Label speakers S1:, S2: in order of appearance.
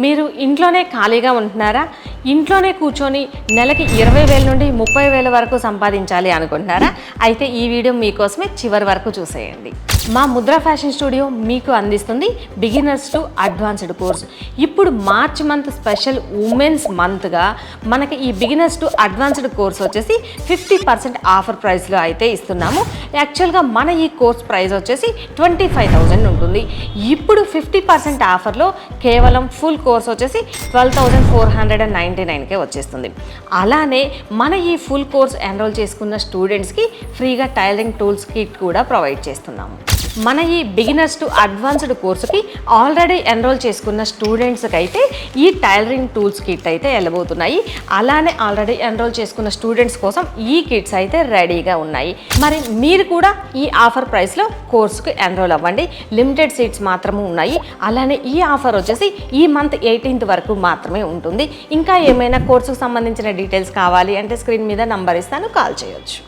S1: మీరు ఇంట్లోనే ఖాళీగా ఉంటున్నారా? ఇంట్లోనే కూర్చొని నెలకి 20,000 నుండి 30,000 వరకు సంపాదించాలి అనుకుంటున్నారా? అయితే ఈ వీడియో మీకోసమే చివరి వరకు చూసేయండి. మా ముద్ర ఫ్యాషన్ స్టూడియో మీకు అందిస్తుంది బిగినర్స్ టు అడ్వాన్స్డ్ కోర్స్. ఇప్పుడు మార్చ్ మంత్ స్పెషల్ ఉమెన్స్ మంత్గా మనకి ఈ బిగినర్స్ టు అడ్వాన్స్డ్ కోర్స్ వచ్చేసి 50% ఆఫర్ ప్రైస్లో అయితే ఇస్తున్నాము. యాక్చువల్గా మన ఈ కోర్స్ ప్రైస్ వచ్చేసి 25,000 ఉంటుంది. ఇప్పుడు 50% ఆఫర్లో కేవలం ఫుల్ కోర్స్ వచ్చేసి 12,499కే వచ్చేస్తుంది. అలానే మన ఈ ఫుల్ కోర్స్ ఎన్రోల్ చేసుకున్న స్టూడెంట్స్కి ఫ్రీగా టైలరింగ్ టూల్స్ కిట్ కూడా ప్రొవైడ్ చేస్తున్నాము. మన ఈ బిగినర్స్ టు అడ్వాన్స్డ్ కోర్సుకి ఆల్రెడీ ఎన్రోల్ చేసుకున్న స్టూడెంట్స్కి అయితే ఈ టైలరింగ్ టూల్స్ కిట్ అయితే వెళ్ళబోతున్నాయి. అలానే ఆల్రెడీ ఎన్రోల్ చేసుకున్న స్టూడెంట్స్ కోసం ఈ కిట్స్ అయితే రెడీగా ఉన్నాయి. మరి మీరు కూడా ఈ ఆఫర్ ప్రైస్లో కోర్సుకి ఎన్రోల్ అవ్వండి. లిమిటెడ్ సీట్స్ మాత్రమే ఉన్నాయి. అలానే ఈ ఆఫర్ వచ్చేసి ఈ మంత్ 18th వరకు మాత్రమే ఉంటుంది. ఇంకా ఏమైనా కోర్సుకు సంబంధించిన డీటెయిల్స్ కావాలి అంటే స్క్రీన్ మీద నంబర్ ఇస్తాను, కాల్ చేయొచ్చు.